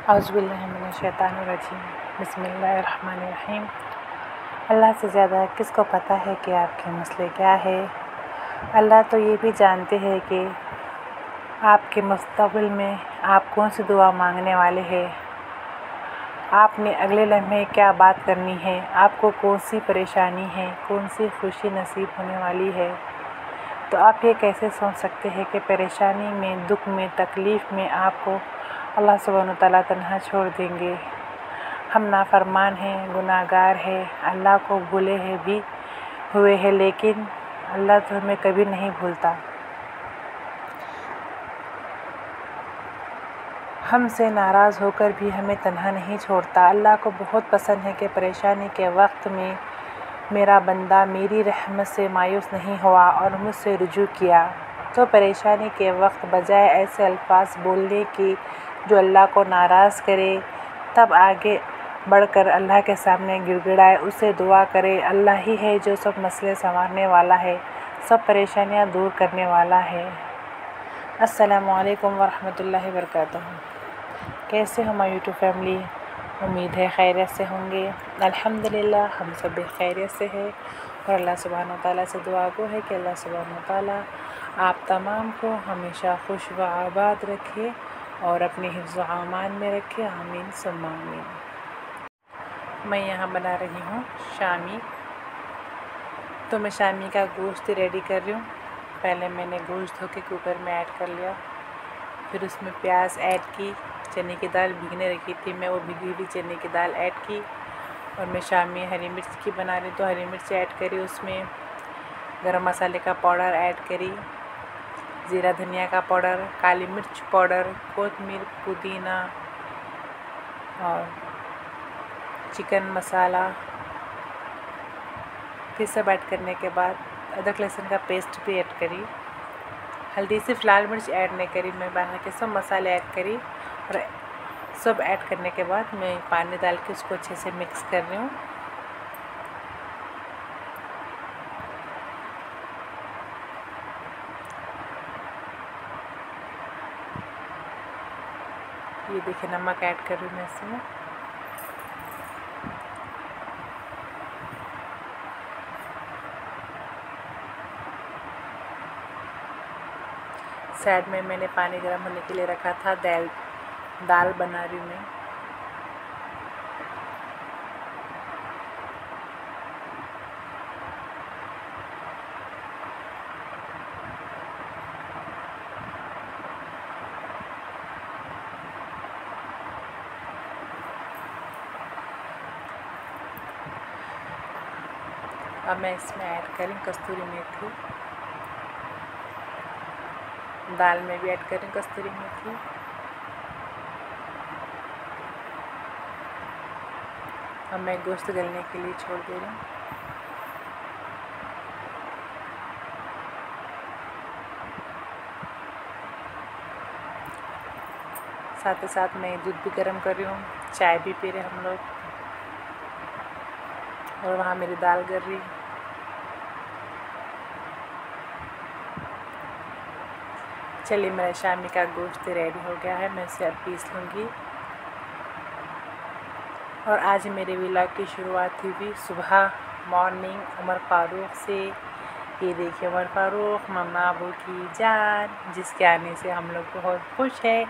औज़ुबिल्लाहिमिनश्शैतानिर्रजीम बिस्मिल्लाहिर्रहमानिर्रहीम। अल्लाह से ज़्यादा किसको पता है कि आपके मसले क्या है। अल्लाह तो ये भी जानते हैं कि आपके मुस्तक़बिल में आप कौन सी दुआ मांगने वाले हैं, आपने अगले लम्हे क्या बात करनी है, आपको कौन सी परेशानी है, कौन सी खुशी नसीब होने वाली है। तो आप ये कैसे सोच सकते हैं कि परेशानी में, दुख में, तकलीफ़ में आपको अल्लाह सुब्हानहू व तआला तन्हा छोड़ देंगे। हम नाफरमान हैं, गुनाहगार हैं, अल्लाह को भूले हैं भी हुए हैं, लेकिन अल्लाह तो हमें कभी नहीं भूलता। हमसे नाराज़ होकर भी हमें तन्हा नहीं छोड़ता। अल्लाह को बहुत पसंद है कि परेशानी के वक्त में मेरा बंदा मेरी रहमत से मायूस नहीं हुआ और मुझसे रुजू किया। तो परेशानी के वक्त बजाय ऐसे अल्फाज बोलने की जो अल्लाह को नाराज़ करे, तब आगे बढ़कर अल्लाह के सामने गिड़गिड़ाए, उसे दुआ करे। अल्लाह ही है जो सब मसले संवारने वाला है, सब परेशानियां दूर करने वाला है। अस्सलामु अलैकुम वरहमतुल्लाहि वबरकातुहू। कैसे हो माय यूट्यूब फैमिली? उम्मीद है खैरियत से होंगे। अल्हम्दुलिल्लाह हम सब खैरियत से है और अल्लाह सुब्हानहू व तआला से दुआ गो है कि अल्लाह सुब्हानहू व तआला आप तमाम को हमेशा खुश व आबाद रखे और अपने हिफ्ज़ व अमान में रखे। आमीन सुम्मा आमीन। मैं यहाँ बना रही हूँ शामी। तो मैं शामी का गोश्त रेडी कर रही हूँ। पहले मैंने गोश्त धो के कुकर में ऐड कर लिया, फिर उसमें प्याज ऐड की, चने की दाल भीगने रखी थी मैं, वो भीगी हुई चने की दाल ऐड की और मैं शामी हरी मिर्च की बना रही तो हरी मिर्च ऐड करी, उसमें गरम मसाले का पाउडर ऐड करी, ज़ीरा धनिया का पाउडर, काली मिर्च पाउडर, कोतमीर, पुदीना और चिकन मसाला। फिर सब ऐड करने के बाद अदरक लहसुन का पेस्ट भी ऐड करी, हल्दी सिर्फ लाल मिर्च ऐड नहीं करी, मैं बाहर के सब मसाले ऐड करी और सब ऐड करने के बाद मैं पानी डाल के उसको अच्छे से मिक्स कर रही हूँ। ये देखिए नमक ऐड कर रही हूँ मैं इसमें। साइड में मैंने पानी गर्म होने के लिए रखा था, दाल बना रही हूँ मैं। अब मैं इसमें ऐड करी कस्तूरी मेथी, दाल में भी ऐड करें कस्तूरी मेथी। अब मैं गोश्त गलने के लिए छोड़ दे रही हूँ। साथ ही साथ मैं दूध भी गर्म कर रही हूँ, चाय भी पी रहे हम लोग और वहाँ मेरी दाल गर रही। चलिए मेरा शामी का गोश्त रेडी हो गया है, मैं इसे अब पीस लूँगी। और आज मेरे व्लॉग की शुरुआत हुई सुबह मॉर्निंग उमर फ़ारूक से। ये देखिए उमर फ़ारूक मम्मा अबू की जान, जिसके आने से हम लोग बहुत खुश हैं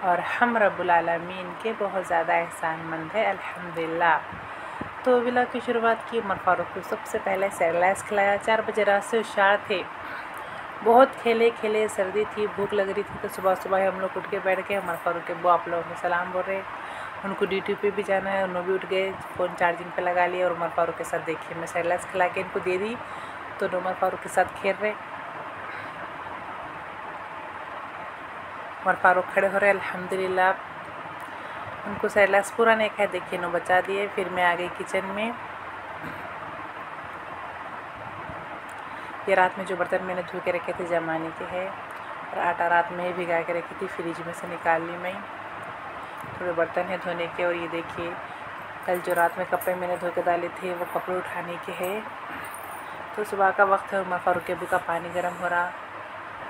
और हम रब्बुल आलमीन के बहुत ज़्यादा एहसानमंद है अल्हम्दुलिल्लाह। तो व्लॉग की शुरुआत की उमर फ़ारूक को सबसे पहले सेरेलैक्स खिलाया। 4 बजे रात से होशियार थे, बहुत खेले, सर्दी थी, भूख लग रही थी, तो सुबह सुबह हम लोग उठ के बैठ गए। उमर फ़ारूक के बुआ आप लोगों को सलाम बोल रहे, उनको ड्यूटी पे भी जाना है, उन्होंने भी उठ गए, फ़ोन चार्जिंग पे लगा लिया और उमर फ़ारूक के साथ देखिए मैं सेरेलैक्स खिला के इनको दे दी तो उमर फ़ारूक के साथ खेल रहे। उमर फ़ारूक खड़े हो रहे अल्हम्दुलिल्लाह। उनको सेरेलैक्स पूरा नहीं खाया, देखिए नो बचा दिए। फिर मैं आ गई किचन में। ये रात में जो बर्तन मैंने धो के रखे थे जमाने के हैं और आटा रात में ही भिगा के रखी थी, फ्रिज में से निकाल ली मैं। थोड़े बर्तन हैं धोने के और ये देखिए कल जो रात में कपड़े मैंने धो के डाले थे वो कपड़े उठाने के हैं। तो सुबह का वक्त है, उमर फ़ारूक के अबू का पानी गर्म हो रहा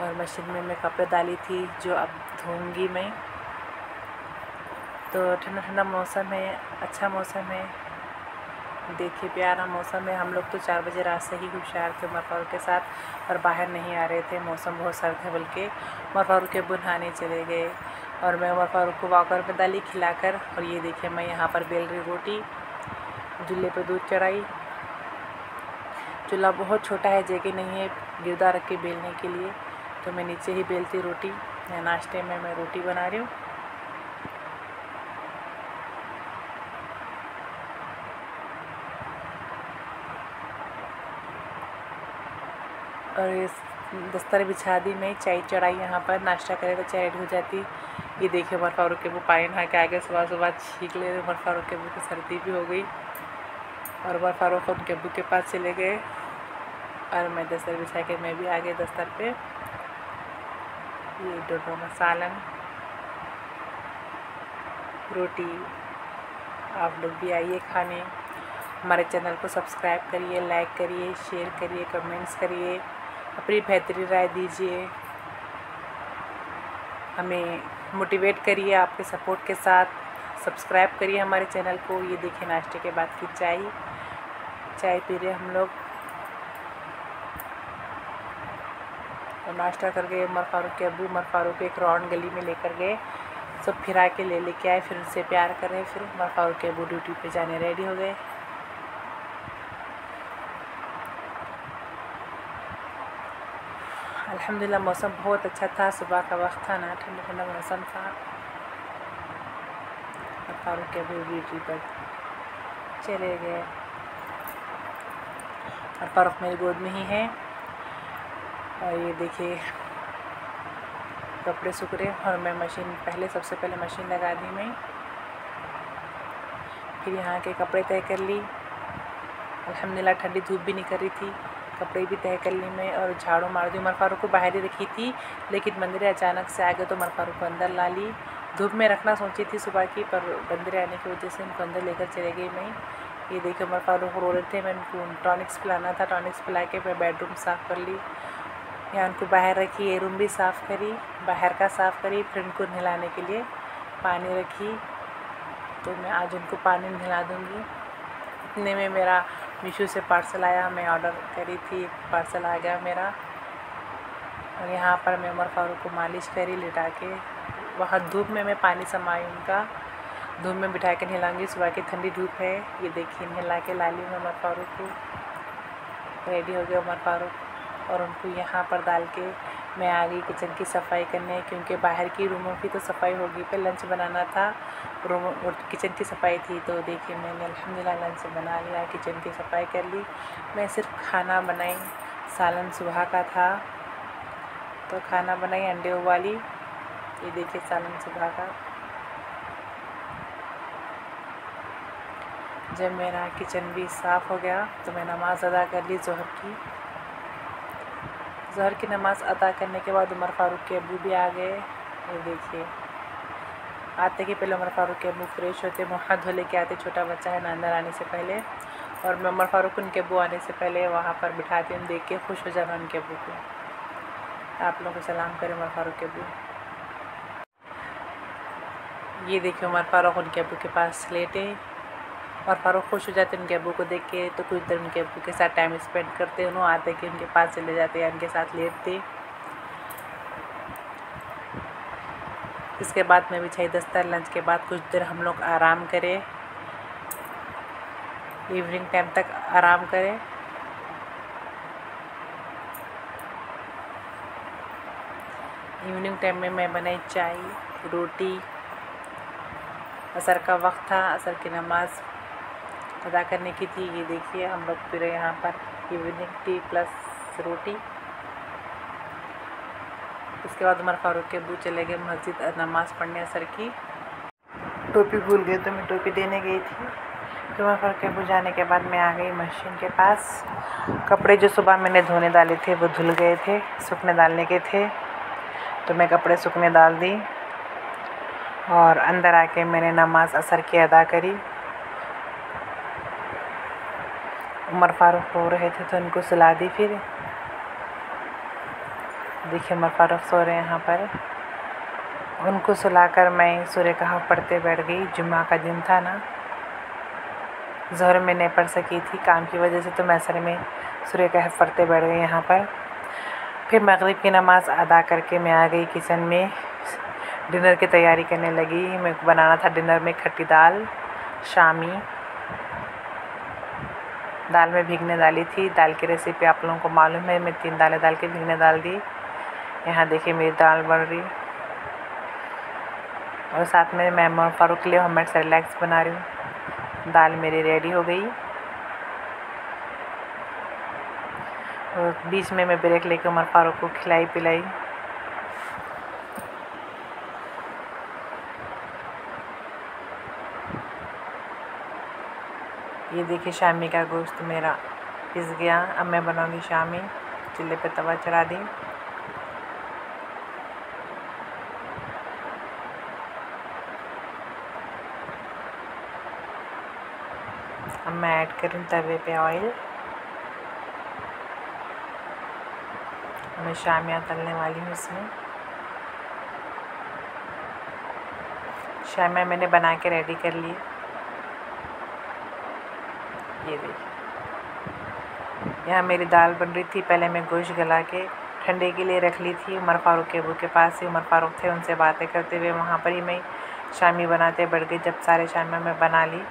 और मशीन में मैं कपड़े डाली थी जो अब धोऊंगी मैं। तो ठंडा ठंडा मौसम है, अच्छा मौसम है, देखिए प्यारा मौसम है। हम लोग तो 4 बजे रात से ही होशियार थे उमर फारूक के साथ और बाहर नहीं आ रहे थे, मौसम बहुत सर्द है। बल्कि उमर फारूक के अब्बू नहाने चले गए और मैं उमर फारूक को वॉकर में डाली खिलाकर। और ये देखिए मैं यहाँ पर बेल रही रोटी, चूल्हे पर दूध चढ़ाई। चूल्हा बहुत छोटा है, जगह नहीं है गिरदा रख के बेलने के लिए, तो मैं नीचे ही बेलती रोटी। नाश्ते में मैं रोटी बना रही हूँ। और इस दस्तर बिछा दी, मैं चाय चढ़ाई यहाँ पर, नाश्ता करे तो चाय रेडी हो जाती। ये देखिए उमर फारूक के वो पानी नहा के आगे सुबह सुबह छींक ले। उमर फारूक के अब्बू की सर्दी भी हो गई और उमर फारूक उनके अब्बू के पास चले गए और मैं दस्तर बिछा के मैं भी आ गई दस्तर पे। ये दोनों में सालन रोटी। आप लोग भी आइए खाने। हमारे चैनल को सब्सक्राइब करिए, लाइक करिए, शेयर करिए, कमेंट्स करिए, अपनी बेहतरीन राय दीजिए, हमें मोटिवेट करिए आपके सपोर्ट के साथ। सब्सक्राइब करिए हमारे चैनल को। ये देखिए नाश्ते के बाद की चाय पी रहे हम लोग। और नाश्ता करके उमर फारूक के अब्बू उमर फारूक को एक राउंड गली में लेकर गए, सब फिरा के लेके आए, फिर उनसे प्यार कर रहे। फिर उमर फारूक के अब्बू ड्यूटी पे जाने रेडी हो गए। अल्हम्दुलिल्लाह मौसम बहुत अच्छा था, सुबह का वक्त था ना, ठंडा ठंडा मौसम था। उमर फारूक के अब्बू ड्यूटी पर चले गए। उमर फारूक मेरी गोद में ही है। और ये देखिए कपड़े सूख रहे और मैं सबसे पहले मशीन लगा दी मैं। फिर यहाँ के कपड़े तय कर ली। अल्हम्दुलिल्लाह ठंडी धूप भी नहीं कर रही थी, कपड़े भी तय कर ली मैं और झाड़ू मार दी। उमर फारूक को बाहर ही रखी थी, लेकिन बंदरे अचानक से आ गए तो उमर फारूक को अंदर ला ली। धूप में रखना सोची थी सुबह की, पर बंदरे आने की वजह से उनको अंदर लेकर चले गई मैं। ये देखिए उमर फारूक रो रहे थे, मैं उनको टॉनिक्स पिलाना था, टॉनिक्स पिला के मैं बेडरूम साफ़ कर ली। यहाँ उनको बाहर रखी, ये रूम भी साफ़ करी, बाहर का साफ़ करी। फिर उनको नहलाने के लिए पानी रखी, तो मैं आज उनको पानी नहला दूँगी। इतने में मेरा मीशो से पार्सल आया, मैं ऑर्डर करी थी, पार्सल आ गया मेरा। और यहाँ पर मैं उमर फारूक को मालिश करी लिटा के। वहाँ धूप में मैं पानी समाई उनका, धूप में बिठा के नहलाऊँगी, सुबह की ठंडी धूप है। ये देखिए नहला के ला ली मैं उमर फारूक को। रेडी हो गया उमर फारूक और उनको यहाँ पर डाल के मैं आ गई किचन की सफाई करने, क्योंकि बाहर की रूमों की तो सफाई होगी, पे लंच बनाना था, रूम और किचन की सफाई थी। तो देखिए मैंने अल्हम्दुलिल्लाह लंच बना लिया, किचन की सफाई कर ली। मैं सिर्फ खाना बनाई, सालन सुबह का था तो खाना बनाई, अंडे उबाली। ये देखिए सालन सुबह का। जब मेरा किचन भी साफ़ हो गया तो मैं नमाज़ अदा कर ली ज़ोहर की नमाज़ अदा करने के बाद उमर फारूक के अब्बू भी आ गए। ये देखिए आते कि पहले उमर फारूक के अब्बू फ्रेश होते, मुँह हाथ धो लेके आते, छोटा बच्चा है ना, अंदर आने से पहले। और मैं उमर फारूक उनके अब्बू आने से पहले वहाँ पर बिठाती हूँ, देख के खुश हो जाना उनके अब्बू को। आप लोगों को सलाम करें उमर फारूक के अब्बू। ये देखिए उमर फारूक उनके अब्बू के पास लेटे और फारूक खुश हो जाते उनके अब्बू को देख के, तो कुछ देर उनके अब्बू के साथ टाइम स्पेंड करते। उन्होंने आते कि उनके पास चले जाते या उनके साथ लेटते। इसके बाद मैं बिछाई दस्तर। लंच के बाद कुछ देर हम लोग आराम करें, इवनिंग टाइम तक आराम करें। इवनिंग टाइम में मैं बनाई चाय रोटी। असर का वक्त था, असर की नमाज़ अदा करने की थी। ये देखिए हम लोग फिर यहाँ पर इवनिंग टी प्लस रोटी। इसके बाद उमर फारूक के अब्बू चले गए मस्जिद नमाज़ पढ़ने असर की। टोपी भूल गए तो मैं टोपी देने गई थी। फिर उमर फारूक के अब्बू जाने के बाद मैं आ गई मशीन के पास। कपड़े जो सुबह मैंने धोने डाले थे वो धुल गए थे, सूखने डालने के थे, तो मैं कपड़े सूखने डाल दी और अंदर आके मैंने नमाज़ असर की अदा करी। उमर फारूक रो रहे थे तो उनको सुला दी। फिर देखिए उमर फारूक सो रहे हैं यहाँ पर उनको सुलाकर मैं सूर्य कहफ पढ़ते बैठ गई। जुम्मा का दिन था ना, ज़ोहर में नहीं पढ़ सकी थी काम की वजह से, तो मैं असर में सूर्य कहफ पढ़ते बैठ गई यहाँ पर। फिर मगरिब की नमाज़ अदा करके मैं आ गई किचन में, डिनर की तैयारी करने लगी। मैं बनाना था डिनर में खट्टी दाल शामी। दाल में भीगने डाली थी। दाल की रेसिपी आप लोगों को मालूम है, मैं 3 दालें डाल के भीगने डाल दी। यहाँ देखिए मेरी दाल बन रही, और साथ में मैं उमर फारूक के लिए होममेड सेरेलैक्स बना रही हूँ। दाल मेरी रेडी हो गई, और बीच में मैं ब्रेक लेकर उमर फारूक को खिलाई पिलाई। ये देखिए शामी का गोश्त मेरा पिस गया। अब मैं बनाऊंगी शामी। चूल्हे पे तवा चढ़ा दी। अब मैं ऐड करूँ तवे पे ऑयल। मैं शामियाँ तलने वाली हूँ इसमें। शामियाँ मैंने बना के रेडी कर ली। ये देखिए यहाँ मेरी दाल बन रही थी। पहले मैं गोश्त गला के ठंडे के लिए रख ली थी। उमर फारूक के अबू के पास ही उमर फारूक थे, उनसे बातें करते हुए वहाँ पर ही मैं शामी बनाते बढ़ गई। जब सारे शामियाँ मैं बना ली,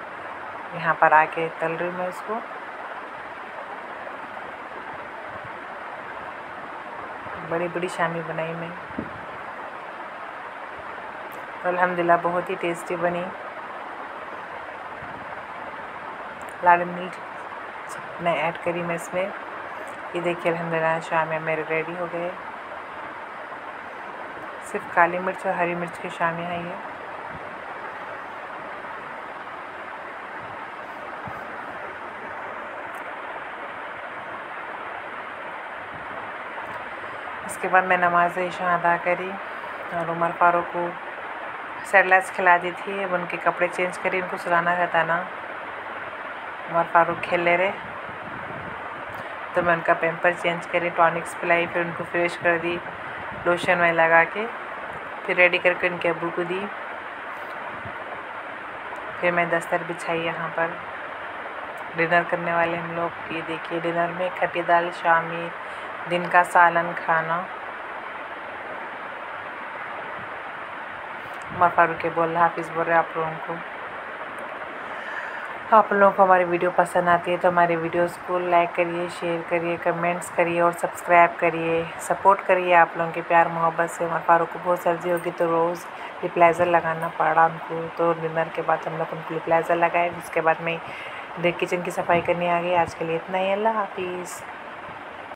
यहाँ पर आके तल रही हूँ मैं उसको। बड़ी बड़ी शामी बनाई मैं, अल्हम्दुलिल्लाह बहुत ही टेस्टी बनी। लाल मिर्च मैं ऐड करी मैं इसमें। ये देखिए अल्हम्दुलिल्लाह शामियाँ मेरे रेडी हो गए। सिर्फ काली मिर्च और हरी मिर्च की शामियाँ हैं ये। इसके बाद मैं नमाज इशा अदा करी और उमर फारूक को सेरेलैक्स खिला दी थी। अब उनके कपड़े चेंज करी, उनको सुलाना रहता ना। उमर फारूक खेल ले रहे, तो मैं उनका पैम्पर चेंज करी, टॉनिक्स पिलाई, फिर उनको फ्रेश कर दी लोशन में लगा के। फिर रेडी करके उनके अब्बू को दी। फिर मैं दस्तर बिछाई। यहाँ पर डिनर करने वाले हम लोग। ये देखिए डिनर में खट्टी दाल शामी, दिन का सालन खाना। उमर फारूक के बोल हाफिज़ बोल रहे आप लोगों को। आप लोगों को हमारी वीडियो पसंद आती है तो हमारे वीडियोस को लाइक करिए, शेयर करिए, कमेंट्स करिए और सब्सक्राइब करिए। सपोर्ट करिए। आप लोगों के प्यार मोहब्बत से उमर फारूक को बहुत सर्दी होगी तो रोज़ लिपलाइज़र लगाना पड़ा उनको। तो डिनर के बाद हम लोग उनको लिपलाइज़र लगाए। जिसके बाद मैं किचन की सफाई करने आ गई। आज के लिए इतना ही। अल्लाह हाफिज़।